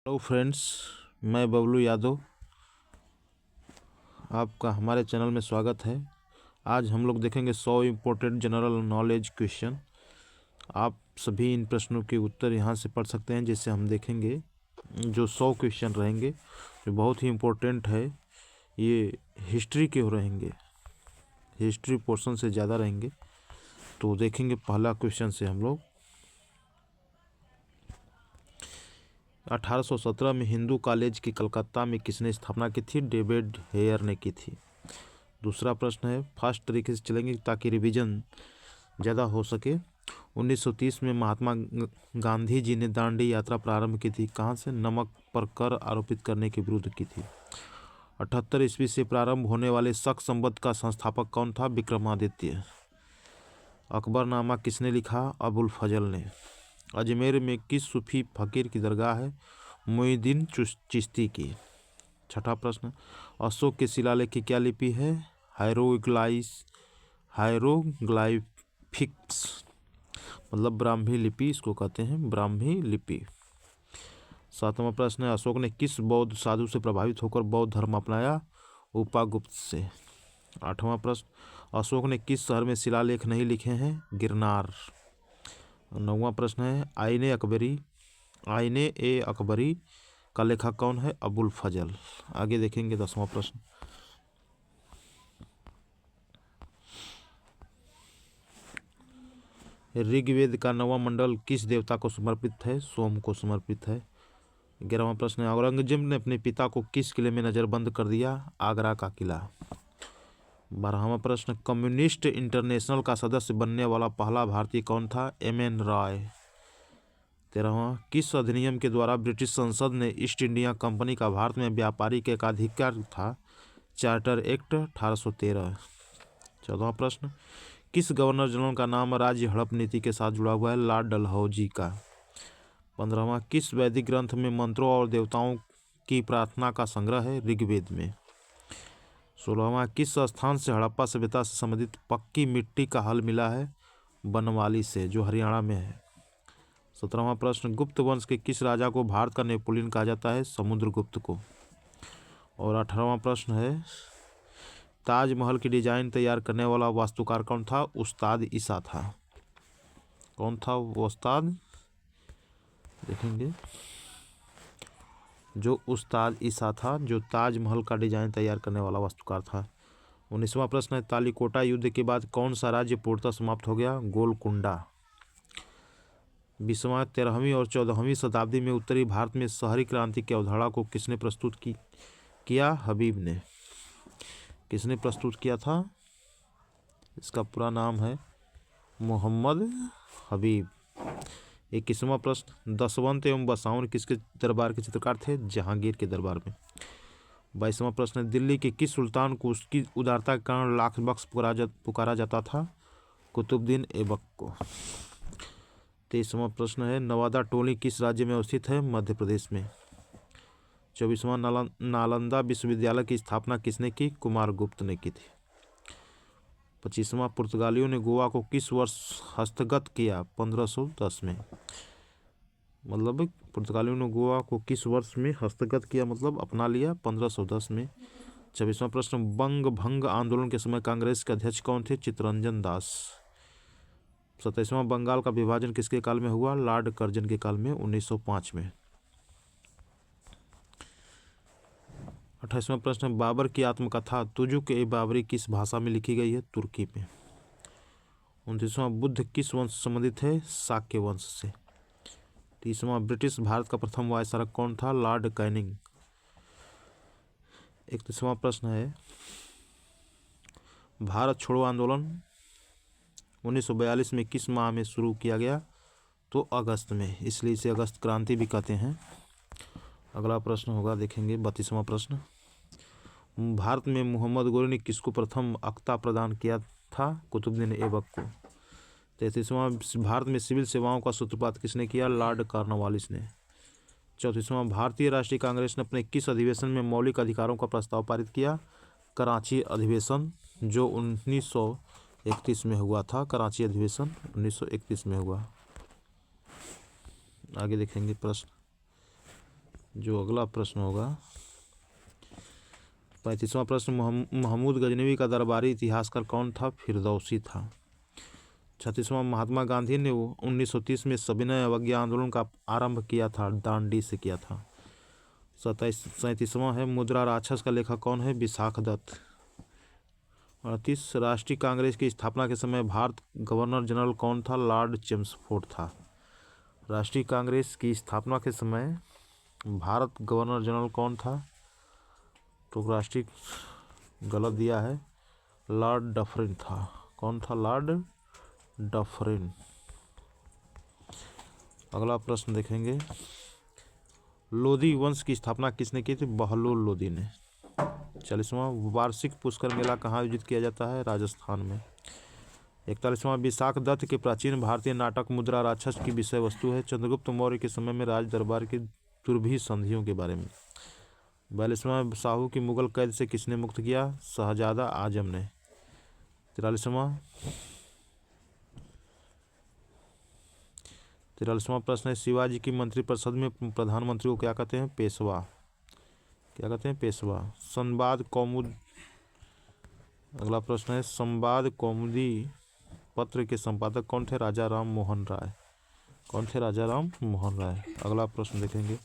Hello friends, मैं बबलू यादव, आपका हमारे चैनल में स्वागत है। आज हम लोग देखेंगे 100 इम्पोर्टेंट जनरल नॉलेज क्वेश्चन। आप सभी इन प्रश्नों के उत्तर यहाँ से पढ़ सकते हैं। जैसे हम देखेंगे जो 100 क्वेश्चन रहेंगे जो बहुत ही इम्पोर्टेंट है, ये हिस्ट्री के रहेंगे, हिस्ट्री पोर्शन से ज़्यादा रहेंगे। तो देखेंगे पहला क्वेश्चन से हम लोग 1817 में हिंदू कॉलेज की कलकत्ता में किसने स्थापना की थी? डेविड हेयर ने की थी। दूसरा प्रश्न है, फास्ट तरीके से चलेंगे ताकि रिवीजन ज़्यादा हो सके। 1930 में महात्मा गांधी जी ने दांडी यात्रा प्रारंभ की थी। कहाँ से? नमक पर कर आरोपित करने के विरुद्ध की थी। 78 ईस्वी से प्रारंभ होने वाले शक संवत का संस्थापक कौन था? विक्रमादित्य। अकबरनामा किसने लिखा? अबुल फजल ने। अजमेर में किस सूफी फकीर की दरगाह है? मुइनुद्दीन चिश्ती की। छठा प्रश्न, अशोक के शिलालेख की क्या लिपि है? हायरोग्लाइफिक्स, मतलब ब्राह्मी लिपि इसको कहते हैं, ब्राह्मी लिपि। सातवां प्रश्न है, अशोक ने किस बौद्ध साधु से प्रभावित होकर बौद्ध धर्म अपनाया? उपागुप्त से। आठवां प्रश्न, अशोक ने किस शहर में शिलालेख नहीं लिखे हैं? गिरनार। नौवां प्रश्न है, आईने अकबरी का लेखक कौन है? अबुल फजल। आगे देखेंगे 10वां प्रश्न, ऋग्वेद का 9वां मंडल किस देवता को समर्पित है? सोम को समर्पित है। 11वां प्रश्न है, औरंगजेब ने अपने पिता को किस किले में नजरबंद कर दिया? आगरा का किला। 12वां प्रश्न, कम्युनिस्ट इंटरनेशनल का सदस्य बनने वाला पहला भारतीय कौन था? एम.एन. रॉय। 13वां, किस अधिनियम के द्वारा ब्रिटिश संसद ने ईस्ट इंडिया कंपनी का भारत में व्यापारिक एकाधिकार था? Charter act 1813। 14वां प्रश्न, किस गवर्नर जनरल का नाम राज्य हड़प नीति के साथ जुड़ा हुआ है? लॉर्ड डलहौजी का। 15वां, किस वैदिक ग्रंथ में मंत्रों और देवताओं की प्रार्थना का संग्रह है? ऋग्वेद में। 16वां, किस स्थान से हड़प्पा सभ्यता से संबंधित पक्की मिट्टी का हल मिला है? बनवाली से, जो हरियाणा में है। 17वां प्रश्न, गुप्त वंश के किस राजा को भारत का नेपोलियन कहा जाता है? समुद्रगुप्त को। और 18वां प्रश्न है, ताजमहल की डिजाइन तैयार करने वाला वास्तुकार कौन था? उस्ताद ईसा था। कौन था वो उस्ताद? देखेंगे, जो उस्ताद ईसा था, जो ताजमहल का डिजाइन तैयार करने वाला वास्तुकार था। 19वां प्रश्न है, तालीकोटा युद्ध के बाद कौन सा राज्य पूर्णतः समाप्त हो गया? गोलकुंडा। 20वां, 13वीं और 14वीं शताब्दी में उत्तरी भारत में शहरी क्रांति की अवधारणा को किसने प्रस्तुत किया? हबीब ने। किसने प्रस्तुत किया था? इसका पूरा नाम है मोहम्मद हबीब। 21वां प्रश्न, दशवंत एवं बसावन किसके दरबार के चित्रकार थे? जहांगीर के दरबार में। 22वां प्रश्न, दिल्ली के किस सुल्तान को उसकी उदारता के कारण लाख बख्श पुकारा जाता था? कुतुबुद्दीन ऐबक को। 23वां प्रश्न है, नवादा टोली किस राज्य में अवस्थित है? मध्य प्रदेश में। 24वां, नालंदा विश्वविद्यालय की स्थापना किसने की? कुमारगुप्त ने की थी। 25वां, पुर्तगालियों ने गोवा को किस वर्ष हस्तगत किया? 1510 में। मतलब पुर्तगालियों ने गोवा को किस वर्ष में हस्तगत किया, मतलब अपना लिया? 1510 में। 26वां प्रश्न, बंग भंग आंदोलन के समय कांग्रेस के अध्यक्ष कौन थे? चित्तरंजन दास। 27वां, बंगाल का विभाजन किसके काल में हुआ? लॉर्ड कर्जन के काल में, 1905 में। 28वां प्रश्न, बाबर की आत्मकथा तुजुक ए बाबरी किस भाषा में लिखी गई है? तुर्की में। 29वां, बुद्ध किस वंश से संबंधित है? शाक्य वंश से। 30वां, ब्रिटिश भारत का प्रथम वायसराय कौन था? Lord Canning. 31वां प्रश्न है, भारत छोड़ो आंदोलन 1942 में किस माह में शुरू किया गया? तो अगस्त में, इसलिए इसे अगस्त क्रांति भी कहते हैं। अगला प्रश्न होगा, देखेंगे 32वां प्रश्न, भारत में मोहम्मद गोरी ने किसको प्रथम अख्ता प्रदान किया था? कुतुबुद्दीन ऐबक को। 33वां, भारत में सिविल सेवाओं का सूत्रपात किसने किया? लॉर्ड कॉर्नवालिस ने। 34वां, भारतीय राष्ट्रीय कांग्रेस ने अपने किस अधिवेशन में मौलिक अधिकारों का प्रस्ताव पारित किया? कराची अधिवेशन, जो 1931 में हुआ था। कराची अधिवेशन 1931 में हुआ। आगे देखेंगे प्रश्न, जो अगला प्रश्न होगा 35वां प्रश्न, महमूद गजनवी का दरबारी इतिहासकार कौन था? फिरदौसी था। 36वां, महात्मा गांधी ने 1930 में सविनय अवज्ञा आंदोलन का आरंभ किया था? दांडी से किया था। 37वां है, मुद्रा राक्षस का लेखक कौन है? विशाख दत्त। 38, राष्ट्रीय कांग्रेस की स्थापना के समय भारत गवर्नर जनरल कौन था? लॉर्ड चेम्सफोर्ड था। राष्ट्रीय कांग्रेस की स्थापना के समय भारत गवर्नर जनरल कौन था? तो राष्ट्रीय गलत दिया है, लॉर्ड डफरिन था। कौन था? Lord Dufferin. अगला प्रश्न देखेंगे, लोधी वंश की स्थापना किसने की थी? बहलोल लोधी ने। 40वां, वार्षिक पुष्कर मेला कहाँ आयोजित किया जाता है? राजस्थान में। 41वां, विशाख दत्त के प्राचीन भारतीय नाटक मुद्रा राक्षस की विषय वस्तु है? चंद्रगुप्त मौर्य के समय में राज दरबार की दुर्भी संधियों के बारे में। 42वां, साहू की मुगल कैद से किसने मुक्त किया? शहजादा आजम ने। 43वां प्रश्न है, शिवाजी की मंत्रिपरिषद में प्रधानमंत्री को क्या कहते हैं? पेशवा। क्या कहते हैं? पेशवा। संवाद कौमुद, अगला प्रश्न है, संवाद कौमुदी पत्र के संपादक कौन थे? राजा राम मोहन राय। कौन थे? राजा राम मोहन राय। अगला प्रश्न देखेंगे,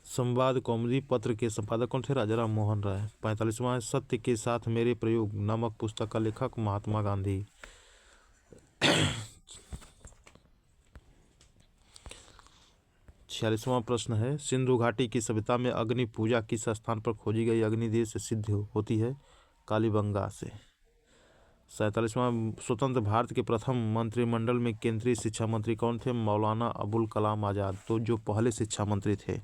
संवाद कौमुदी पत्र के संपादक कौन थे? राजा राम मोहन राय। 45वां, सत्य के साथ मेरे प्रयोग नामक पुस्तक का लेखक महात्मा गांधी। 46वां प्रश्न है, सिंधु घाटी की सभ्यता में अग्नि पूजा किस स्थान पर खोजी गई अग्नि देव से सिद्ध होती है? कालीबंगा से। 47वां, स्वतंत्र भारत के प्रथम मंत्रिमंडल में केंद्रीय शिक्षा मंत्री कौन थे? मौलाना अबुल कलाम आज़ाद, तो जो पहले शिक्षा मंत्री थे।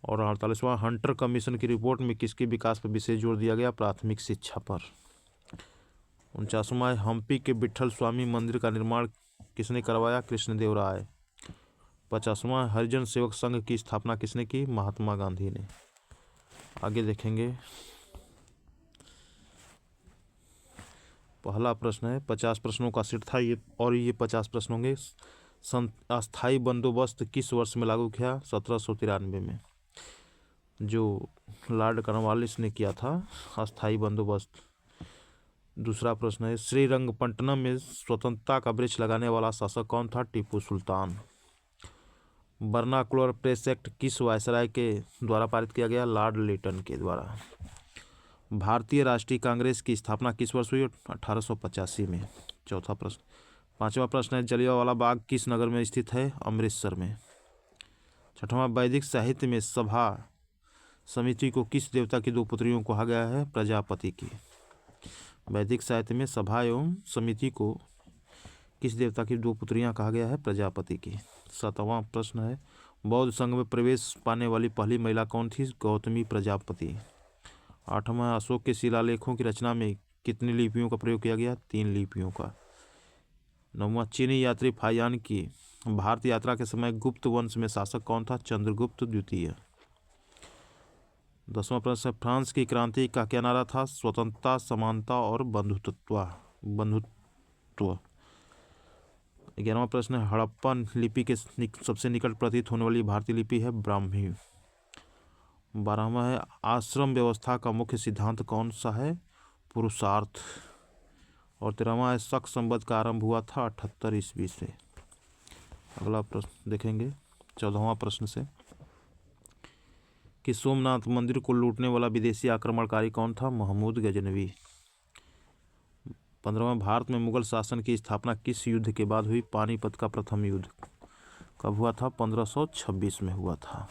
और 48वां, हंटर कमीशन की रिपोर्ट में किसके विकास पर विशेष जोर दिया गया? प्राथमिक शिक्षा पर। 49वां, हम्पी के विट्ठल स्वामी मंदिर का निर्माण किसने करवाया? कृष्णदेव राय। 50वां, हरिजन सेवक संघ की स्थापना किसने की? महात्मा गांधी ने। आगे देखेंगे, पहला प्रश्न है, 50 प्रश्नों का सेट था ये, और ये 50 प्रश्न होंगे। अस्थाई बंदोबस्त किस वर्ष में लागू किया? 1793 में, जो लॉर्ड कॉर्नवालिस ने किया था अस्थाई बंदोबस्त। दूसरा प्रश्न है, श्रीरंगपट्टनम में स्वतंत्रता का वृक्ष लगाने वाला शासक कौन था? Tipu Sultan. Vernacular press act किस वायसराय के द्वारा पारित किया गया? लॉर्ड लिटन के द्वारा। भारतीय राष्ट्रीय कांग्रेस की स्थापना किस वर्ष हुई? 1885 में। चौथा प्रश्न। पांचवा प्रश्न है, जलियांवाला बाग किस नगर में स्थित है? अमृतसर में। छठवां, वैदिक साहित्य में सभा समिति को किस देवता की दो पुत्रियों को कहा गया है? प्रजापति की। वैदिक साहित्य में सभा एवं समिति को किस देवता की दो पुत्रियां कहा गया है? प्रजापति की। सातवां प्रश्न है, बौद्ध संघ में प्रवेश पाने वाली पहली महिला कौन थी? गौतमी प्रजापति। आठवां, अशोक के शिलालेखों की रचना में कितनी लिपियों का प्रयोग किया गया? 3 लिपियों का। नौवां, चीनी यात्री फाहियान की भारत यात्रा के समय गुप्त वंश में शासक कौन था? चंद्रगुप्त द्वितीय। 10वां प्रश्न, फ्रांस की क्रांति का क्या नारा था? स्वतंत्रता, समानता और बंधुत्व। 11वां प्रश्न, हड़प्पा लिपि के सबसे निकट प्रतीत होने वाली भारतीय लिपि है ब्राह्मी। 12वां है, आश्रम व्यवस्था का मुख्य सिद्धांत कौन सा है? पुरुषार्थ। और 13वां है, शक संवत का आरंभ हुआ था 78 ईस्वी से। अगला प्रश्न देखेंगे 14वां प्रश्न से, कि सोमनाथ मंदिर को लूटने वाला विदेशी आक्रमणकारी कौन था? महमूद गजनवी। 15वां, भारत में मुगल शासन की स्थापना किस युद्ध के बाद हुई? पानीपत का प्रथम युद्ध। कब हुआ था? 1526 में हुआ था।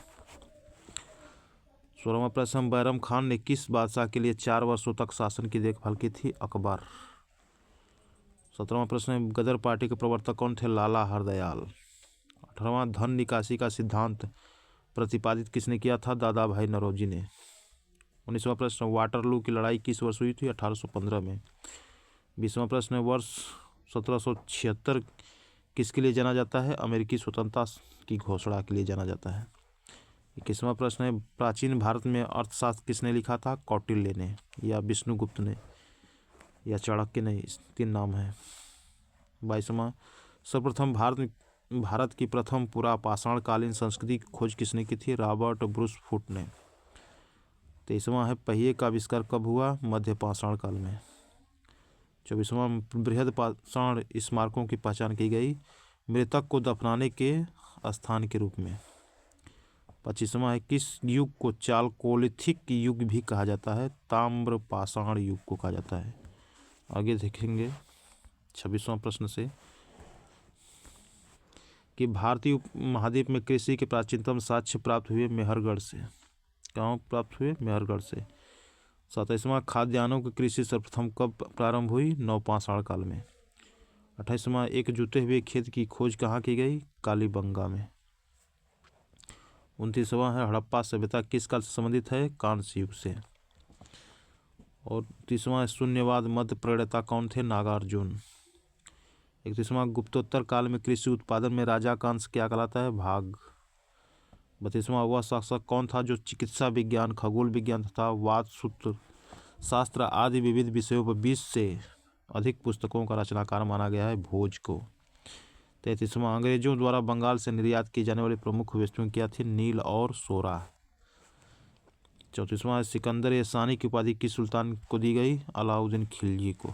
16वां प्रश्न, बैरम खान ने किस बादशाह के लिए 4 वर्षों तक शासन की देखभाल की थी? अकबर। 17वां प्रश्न, गदर पार्टी के प्रवर्तक कौन थे? लाला हरदयाल। 18वां, धन निकासी का सिद्धांत प्रतिपादित किसने किया था? दादा भाई नौरोजी ने। 19वां प्रश्न, वाटरलू की लड़ाई किस वर्ष हुई थी? 1815 में। 20वां प्रश्न, वर्ष 1776 किसके लिए जाना जाता है? अमेरिकी स्वतंत्रता की घोषणा के लिए जाना जाता है। 21वां प्रश्न है, प्राचीन भारत में अर्थशास्त्र किसने लिखा था? कौटिल्य ने, या विष्णुगुप्त ने, या चाणक्य ने, 3 नाम है। 22वां, सर्वप्रथम भारत भारत की प्रथम पूरा पाषाणकालीन संस्कृति की खोज किसने की थी? रॉबर्ट ब्रूस फुट ने। 23वां है पहिए का आविष्कार कब हुआ? मध्य पाषाण काल में। 24वां बृहद पाषाण स्मारकों की पहचान की गई? मृतक को दफनाने के स्थान के रूप में। 25वां है किस युग को चालकोलिथिक युग भी कहा जाता है? ताम्र पाषाण युग को कहा जाता है। आगे देखेंगे 26वां प्रश्न से कि भारतीय उपमहाद्वीप में कृषि के प्राचीनतम साक्ष्य प्राप्त हुए मेहरगढ़ से। कहाँ प्राप्त हुए? मेहरगढ़ से। 27वां खाद्यान्नों की कृषि सर्वप्रथम कब प्रारंभ हुई? नवपाषाण काल में। 28वां एक जुते हुए खेत की खोज कहाँ की गई? कालीबंगा में। 29वां है हड़प्पा सभ्यता किस काल से संबंधित है? कांस्य युग से। और 30वां शून्यवाद मध्य प्रणेता कौन थे? नागार्जुन। 31वां गुप्तोत्तर काल में कृषि उत्पादन में राजा का अंश क्या कहलाता है? भाग। 32वां वह शासक कौन था जो चिकित्सा विज्ञान, खगोल विज्ञान तथा वास्तुसूत्र शास्त्र आदि विविध विषयों पर 20 से अधिक पुस्तकों का रचनाकार माना गया है? भोज को। 33वां अंग्रेजों द्वारा बंगाल से निर्यात की जाने वाली प्रमुख वस्तुएं क्या थी? नील और सोरा। 34वां सिकंदर ए सानी की उपाधि किस सुल्तान को दी गई? अलाउद्दीन खिलजी को।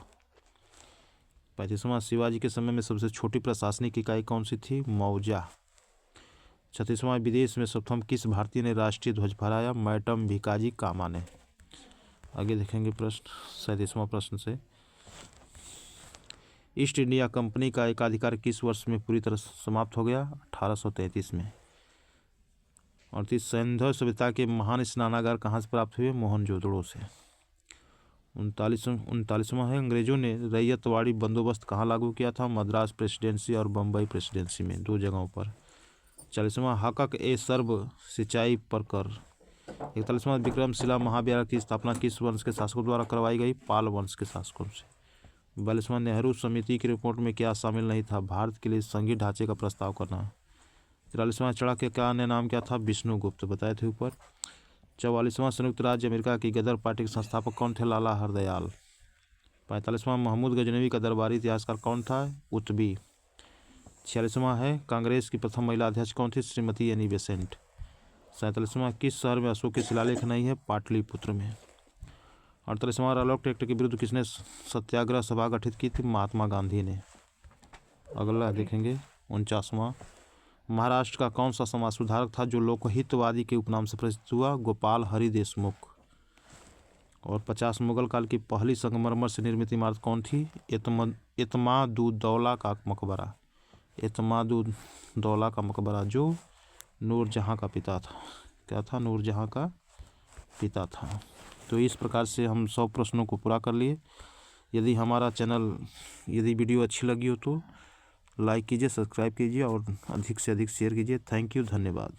35वां शिवाजी के समय में सबसे छोटी प्रशासनिक इकाई कौन सी थी? मौजा। 36वां विदेश में सर्वप्रथम किस भारतीय ने राष्ट्रीय ध्वज फहराया? मैडम भिकाजी कामा ने। आगे देखेंगे प्रश्न 37वां प्रश्न से ईस्ट इंडिया कंपनी का एकाधिकार किस वर्ष में पूरी तरह समाप्त हो गया? 1833 में। और सिंधु सभ्यता के महान स्नानागार कहाँ से प्राप्त हुए? मोहनजोदड़ो से। 39वां है अंग्रेजों ने रैयतवाड़ी बंदोबस्त कहाँ लागू किया था? मद्रास प्रेसिडेंसी और बम्बई प्रेसिडेंसी में, 2 जगहों पर। 40वां हकक ए सर्ब सिंचाई पर कर। 41वां विक्रमशिला महाविहार की स्थापना किस वंश के शासकों द्वारा करवाई गई? पाल वंश के शासकों से। 42वां नेहरू समिति की रिपोर्ट में क्या शामिल नहीं था? भारत के लिए संघीय ढांचे का प्रस्ताव करना। 43वां चाणक्य का अन्य नाम क्या था? विष्णुगुप्त, बताए थे ऊपर। 44वां संयुक्त राज्य अमेरिका की गदर पार्टी के संस्थापक कौन थे? लाला हरदयाल। 45वां महमूद गजनवी का दरबारी इतिहासकार कौन था? उत्बी। 46वां है कांग्रेस की प्रथम महिला अध्यक्ष कौन थी? Shrimati Annie Besant. 47वां किस शहर में अशोक के शिलालेख नहीं है? पाटलिपुत्र में। 48वां रालोट एक्ट के विरुद्ध किसने सत्याग्रह सभा गठित की थी? महात्मा गांधी ने। अगला देखेंगे 49वां महाराष्ट्र का कौन सा समाज सुधारक था जो लोकहितवादी के उपनाम से प्रसिद्ध हुआ? गोपाल हरि देशमुख। और 50 मुगल काल की पहली संगमरमर से निर्मित इमारत कौन थी? एतमादुद्दौला का मकबरा। एतमादुद्दौला का मकबरा जो नूरजहाँ का पिता था। क्या था? नूरजहाँ का पिता था। तो इस प्रकार से हम 100 प्रश्नों को पूरा कर लिए। यदि हमारा चैनल यदि वीडियो अच्छी लगी हो तो लाइक कीजिए, सब्सक्राइब कीजिए और अधिक से अधिक शेयर कीजिए। थैंक यू, धन्यवाद।